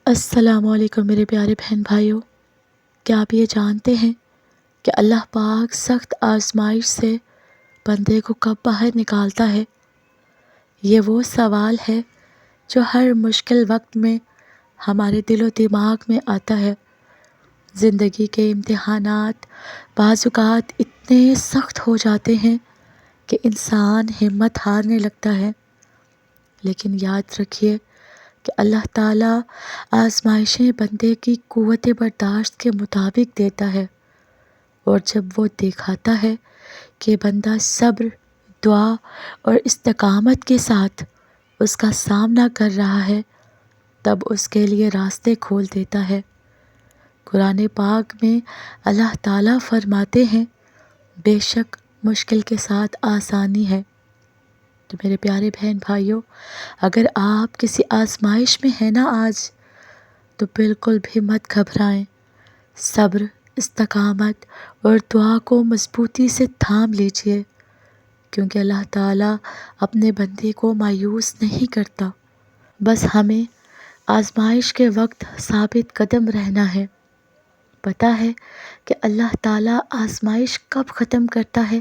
السلام علیکم میرے پیارے بہن بھائیوں، کیا آپ یہ جانتے ہیں کہ اللہ پاک سخت آزمائش سے بندے کو کب باہر نکالتا ہے؟ یہ وہ سوال ہے جو ہر مشکل وقت میں ہمارے دل و دماغ میں آتا ہے۔ زندگی کے امتحانات بعض اوقات اتنے سخت ہو جاتے ہیں کہ انسان ہمت ہارنے لگتا ہے، لیکن یاد رکھیے کہ اللہ تعالیٰ آزمائشیں بندے کی قوت برداشت کے مطابق دیتا ہے، اور جب وہ دکھاتا ہے کہ بندہ صبر، دعا اور استقامت کے ساتھ اس کا سامنا کر رہا ہے، تب اس کے لیے راستے کھول دیتا ہے۔ قرآن پاک میں اللہ تعالیٰ فرماتے ہیں، بے شک مشکل کے ساتھ آسانی ہے۔ تو میرے پیارے بہن بھائیوں، اگر آپ کسی آزمائش میں ہیں نا آج، تو بالکل بھی مت گھبرائیں۔ صبر، استقامت اور دعا کو مضبوطی سے تھام لیجئے، کیونکہ اللہ تعالیٰ اپنے بندے کو مایوس نہیں کرتا۔ بس ہمیں آزمائش کے وقت ثابت قدم رہنا ہے۔ پتہ ہے کہ اللہ تعالیٰ آزمائش کب ختم کرتا ہے؟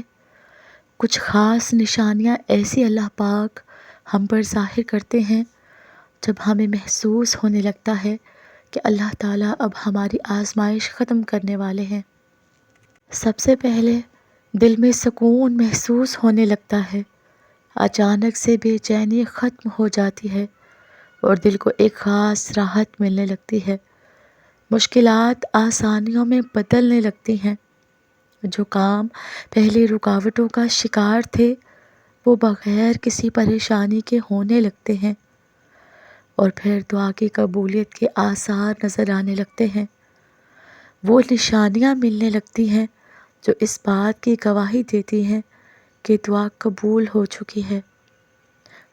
کچھ خاص نشانیاں ایسی اللہ پاک ہم پر ظاہر کرتے ہیں جب ہمیں محسوس ہونے لگتا ہے کہ اللہ تعالیٰ اب ہماری آزمائش ختم کرنے والے ہیں۔ سب سے پہلے دل میں سکون محسوس ہونے لگتا ہے، اچانک سے بے چینی ختم ہو جاتی ہے اور دل کو ایک خاص راحت ملنے لگتی ہے۔ مشکلات آسانیوں میں بدلنے لگتی ہیں۔ جو کام پہلے رکاوٹوں کا شکار تھے، وہ بغیر کسی پریشانی کے ہونے لگتے ہیں، اور پھر دعا کی قبولیت کے آثار نظر آنے لگتے ہیں۔ وہ نشانیاں ملنے لگتی ہیں جو اس بات کی گواہی دیتی ہیں کہ دعا قبول ہو چکی ہے۔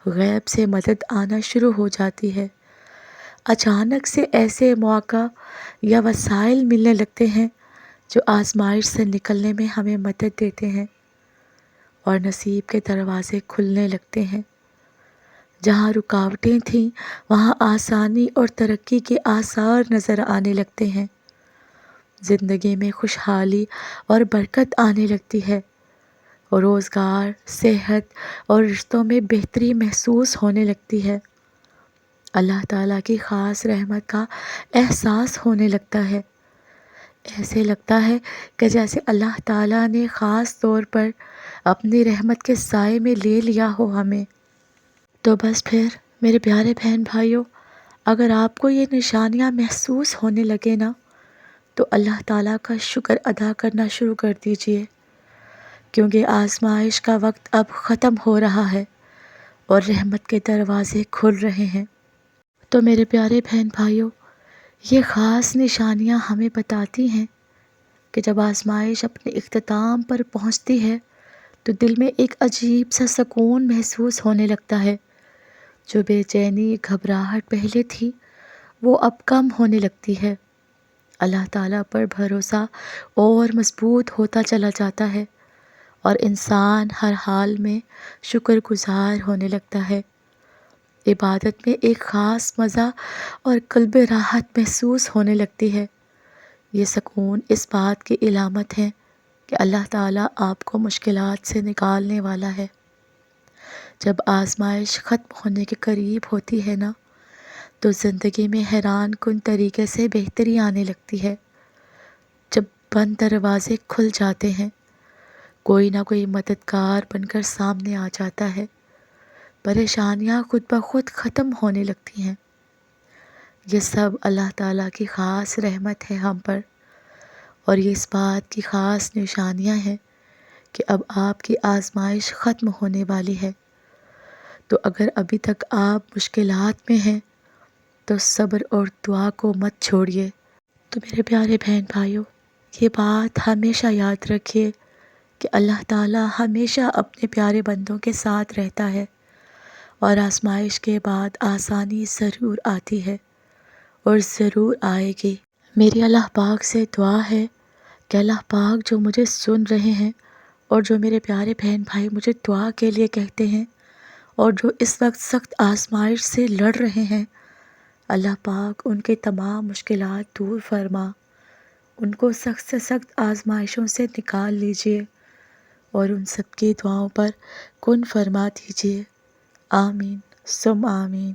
غیب سے مدد آنا شروع ہو جاتی ہے۔ اچانک سے ایسے مواقع یا وسائل ملنے لگتے ہیں جو آزمائش سے نکلنے میں ہمیں مدد دیتے ہیں، اور نصیب کے دروازے کھلنے لگتے ہیں۔ جہاں رکاوٹیں تھیں، وہاں آسانی اور ترقی کے آثار نظر آنے لگتے ہیں۔ زندگی میں خوشحالی اور برکت آنے لگتی ہے، اور روزگار، صحت اور رشتوں میں بہتری محسوس ہونے لگتی ہے۔ اللہ تعالیٰ کی خاص رحمت کا احساس ہونے لگتا ہے۔ ایسے لگتا ہے کہ جیسے اللہ تعالیٰ نے خاص طور پر اپنی رحمت کے سائے میں لے لیا ہو ہمیں۔ تو بس پھر میرے پیارے بہن بھائیوں، اگر آپ کو یہ نشانیاں محسوس ہونے لگے نا، تو اللہ تعالیٰ کا شکر ادا کرنا شروع کر دیجئے، کیونکہ آزمائش کا وقت اب ختم ہو رہا ہے اور رحمت کے دروازے کھل رہے ہیں۔ تو میرے پیارے بہن بھائیوں، یہ خاص نشانیاں ہمیں بتاتی ہیں کہ جب آزمائش اپنے اختتام پر پہنچتی ہے تو دل میں ایک عجیب سا سکون محسوس ہونے لگتا ہے۔ جو بے چینی، گھبراہٹ پہلے تھی، وہ اب کم ہونے لگتی ہے۔ اللہ تعالیٰ پر بھروسہ اور مضبوط ہوتا چلا جاتا ہے، اور انسان ہر حال میں شکر گزار ہونے لگتا ہے۔ عبادت میں ایک خاص مزہ اور قلب راحت محسوس ہونے لگتی ہے۔ یہ سکون اس بات کی علامت ہے کہ اللہ تعالیٰ آپ کو مشکلات سے نکالنے والا ہے۔ جب آزمائش ختم ہونے کے قریب ہوتی ہے نا، تو زندگی میں حیران کن طریقے سے بہتری آنے لگتی ہے۔ جب بند دروازے کھل جاتے ہیں، کوئی نہ کوئی مددگار بن کر سامنے آ جاتا ہے، پریشانیاں خود بخود ختم ہونے لگتی ہیں۔ یہ سب اللہ تعالیٰ کی خاص رحمت ہے ہم پر، اور یہ اس بات کی خاص نشانیاں ہیں کہ اب آپ کی آزمائش ختم ہونے والی ہے۔ تو اگر ابھی تک آپ مشکلات میں ہیں، تو صبر اور دعا کو مت چھوڑیے۔ تو میرے پیارے بہن بھائیوں، یہ بات ہمیشہ یاد رکھیے کہ اللہ تعالیٰ ہمیشہ اپنے پیارے بندوں کے ساتھ رہتا ہے، اور آزمائش کے بعد آسانی ضرور آتی ہے اور ضرور آئے گی۔ میری اللہ پاک سے دعا ہے کہ اللہ پاک جو مجھے سن رہے ہیں، اور جو میرے پیارے بہن بھائی مجھے دعا کے لیے کہتے ہیں، اور جو اس وقت سخت آزمائش سے لڑ رہے ہیں، اللہ پاک ان کے تمام مشکلات دور فرما، ان کو سخت سے سخت آزمائشوں سے نکال لیجئے اور ان سب کی دعاؤں پر کن فرما دیجئے۔ آمین ثم آمین۔